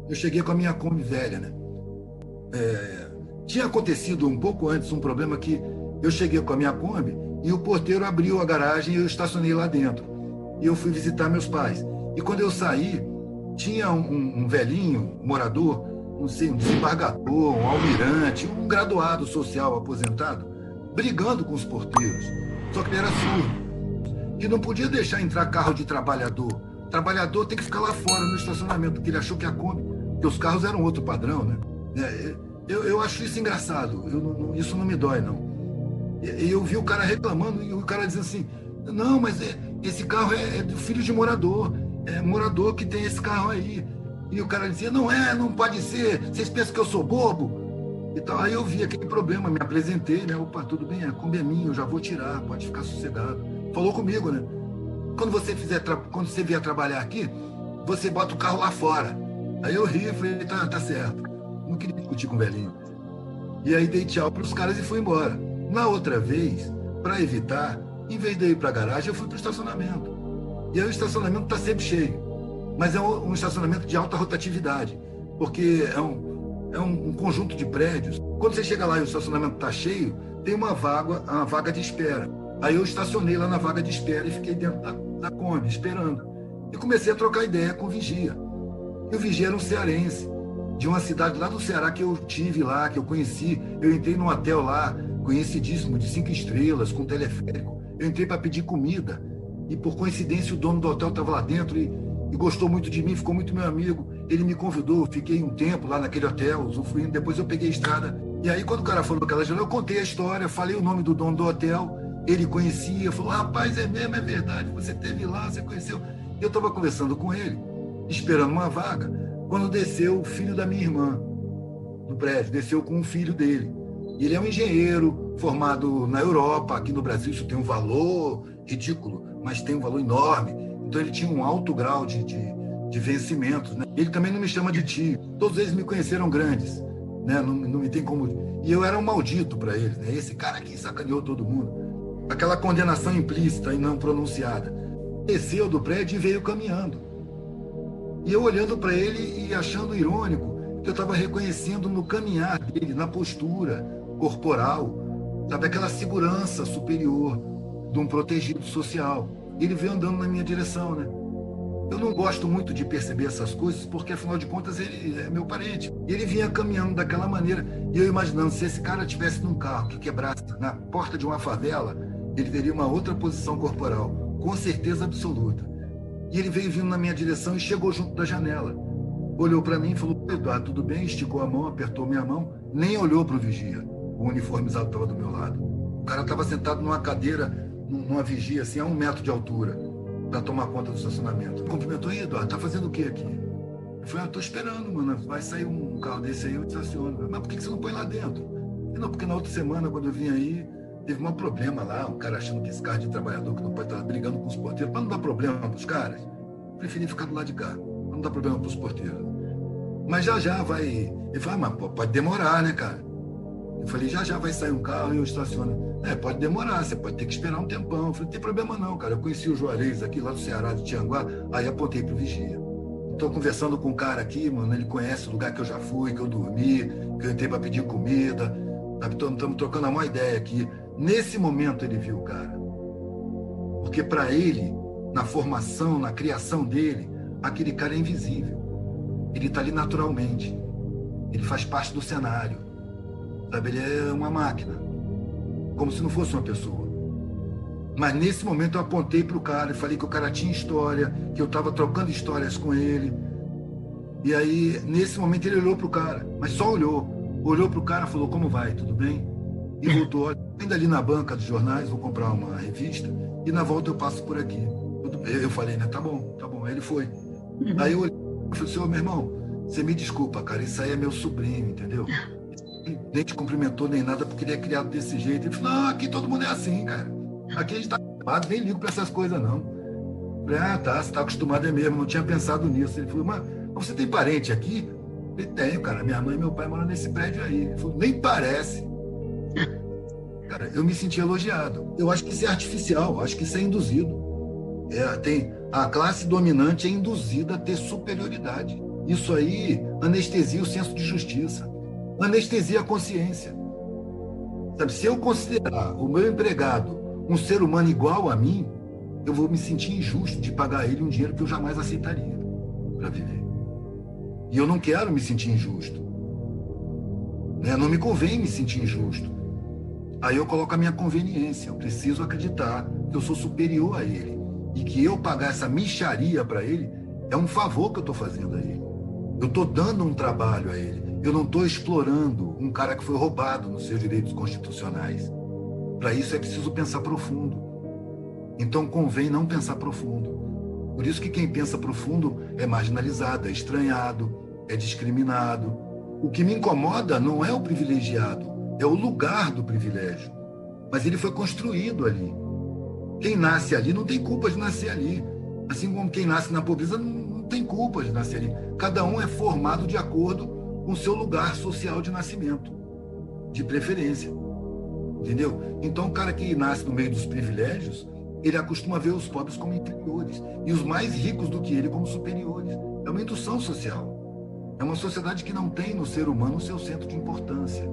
eu cheguei com a minha Kombi velha, né? Tinha acontecido um pouco antes um problema que eu cheguei com a minha Kombi e o porteiro abriu a garagem e eu estacionei lá dentro. E eu fui visitar meus pais. E quando eu saí, tinha um velhinho, morador, não sei, um desembargador, um almirante, um graduado social aposentado, brigando com os porteiros. Só que ele era surdo. Que não podia deixar entrar carro de trabalhador. O trabalhador tem que ficar lá fora no estacionamento, porque ele achou que a Kombi, que os carros eram outro padrão, né? Eu acho isso engraçado. Isso não me dói, não. E eu vi o cara reclamando e o cara dizendo assim, não, mas esse carro é do filho de morador. É morador que tem esse carro aí. E o cara dizia, não pode ser. Vocês pensam que eu sou bobo? E tal. Aí eu vi aquele problema, me apresentei, né? Opa, tudo bem, a Kombi é minha, eu já vou tirar, pode ficar sossegado. Falou comigo, né? Quando você vier trabalhar aqui, você bota o carro lá fora. Aí eu ri e falei, tá certo. Não queria discutir com o velhinho. E aí dei tchau para os caras e fui embora. Na outra vez, para evitar, em vez de eu ir para a garagem, eu fui para o estacionamento. E aí o estacionamento está sempre cheio. Mas é um estacionamento de alta rotatividade, porque é um conjunto de prédios. Quando você chega lá e o estacionamento está cheio, tem uma vaga de espera. Aí eu estacionei lá na vaga de espera e fiquei dentro da Kombi, esperando. E comecei a trocar ideia com o vigia. E o vigia era um cearense, de uma cidade lá do Ceará que eu tive lá, que eu conheci. Eu entrei num hotel lá, conhecidíssimo, de 5 estrelas, com teleférico. Eu entrei para pedir comida e, por coincidência, o dono do hotel estava lá dentro e gostou muito de mim, ficou muito meu amigo. Ele me convidou, fiquei um tempo lá naquele hotel, usufruindo. Depois eu peguei a estrada. E aí, quando o cara falou aquela janela, eu contei a história, falei o nome do dono do hotel. Ele conhecia, falou, rapaz, é mesmo, é verdade, você esteve lá, você conheceu. Eu estava conversando com ele, esperando uma vaga, quando desceu o filho da minha irmã do prédio, desceu com um filho dele. E ele é um engenheiro formado na Europa, aqui no Brasil isso tem um valor ridículo, mas tem um valor enorme. Então ele tinha um alto grau de vencimentos, né? Ele também não me chama de tio, todos eles me conheceram grandes, né? Não me tem como... E eu era um maldito para eles, né? Esse cara aqui sacaneou todo mundo. Aquela condenação implícita e não pronunciada. Desceu do prédio e veio caminhando. E eu olhando para ele e achando irônico que eu estava reconhecendo no caminhar dele, na postura corporal, sabe, aquela segurança superior de um protegido social. Ele veio andando na minha direção, né? Eu não gosto muito de perceber essas coisas porque, afinal de contas, ele é meu parente. E ele vinha caminhando daquela maneira. E eu imaginando, se esse cara estivesse num carro que quebrasse na porta de uma favela, ele teria uma outra posição corporal, com certeza absoluta. E ele veio vindo na minha direção e chegou junto da janela. Olhou para mim e falou, Eduardo, tudo bem? Esticou a mão, apertou minha mão, nem olhou para o vigia. O uniformizado estava do meu lado. O cara estava sentado numa cadeira, numa vigia, assim, a 1 metro de altura, para tomar conta do estacionamento. Cumprimentou, Eduardo, tá fazendo o quê aqui? Eu falei, tô esperando, mano, vai sair um carro desse aí, eu estaciono. Mas por que você não põe lá dentro? Não, porque na outra semana, quando eu vim aí, teve um problema lá, um cara achando que esse carro de trabalhador que não pode estar brigando com os porteiros, para não dar problema para os caras, preferi ficar do lado de cá, para não dar problema para os porteiros. Mas já vai... Ele falou, mas pode demorar, né, cara? Eu falei, já vai sair um carro e eu estaciono. Pode demorar, você pode ter que esperar um tempão. Eu falei, não tem problema não, cara. Eu conheci o Juarez aqui, lá do Ceará, de Tianguá, aí apontei pro vigia. Estou conversando com um cara aqui, mano, ele conhece o lugar que eu já fui, que eu dormi, que eu entrei para pedir comida. Estamos trocando a maior ideia aqui. Nesse momento ele viu o cara. Porque para ele, na formação, na criação dele, aquele cara é invisível. Ele está ali naturalmente. Ele faz parte do cenário. Sabe? Ele é uma máquina. Como se não fosse uma pessoa. Mas nesse momento eu apontei para o cara e falei que o cara tinha história, que eu estava trocando histórias com ele. E aí, nesse momento, ele olhou para o cara, mas só olhou. Olhou para o cara e falou, como vai, tudo bem? E voltou, ainda ali na banca dos jornais, vou comprar uma revista, e na volta eu passo por aqui. Eu falei, né, tá bom. Aí ele foi. Aí eu olhei e falei, senhor, meu irmão, você me desculpa, cara, isso aí é meu sobrinho, entendeu? Nem te cumprimentou nem nada porque ele é criado desse jeito. Ele falou, não, aqui todo mundo é assim, cara. Aqui a gente tá acostumado, nem ligo para essas coisas, não. Eu falei, tá, você tá acostumado é mesmo, não tinha pensado nisso. Ele falou, mas você tem parente aqui? Eu falei, tenho, cara, minha mãe e meu pai moram nesse prédio aí. Ele falou, nem parece. Cara, eu me senti elogiado. Eu acho que isso é artificial, acho que isso é induzido. A classe dominante é induzida a ter superioridade. Isso aí anestesia o senso de justiça, anestesia a consciência. Sabe, se eu considerar o meu empregado um ser humano igual a mim, eu vou me sentir injusto de pagar a ele um dinheiro que eu jamais aceitaria para viver. E eu não quero me sentir injusto. Né? Não me convém me sentir injusto. Aí eu coloco a minha conveniência. Eu preciso acreditar que eu sou superior a ele. E que eu pagar essa mixaria para ele é um favor que eu estou fazendo a ele. Eu estou dando um trabalho a ele. Eu não estou explorando um cara que foi roubado nos seus direitos constitucionais. Para isso é preciso pensar profundo. Então convém não pensar profundo. Por isso que quem pensa profundo é marginalizado, é estranhado, é discriminado. O que me incomoda não é o privilegiado, é o lugar do privilégio. Mas ele foi construído ali. Quem nasce ali não tem culpa de nascer ali. Assim como quem nasce na pobreza não tem culpa de nascer ali. Cada um é formado de acordo com o seu lugar social de nascimento, de preferência. Entendeu? Então, o cara que nasce no meio dos privilégios, ele acostuma ver os pobres como inferiores e os mais ricos do que ele como superiores. É uma indução social. É uma sociedade que não tem no ser humano o seu centro de importância.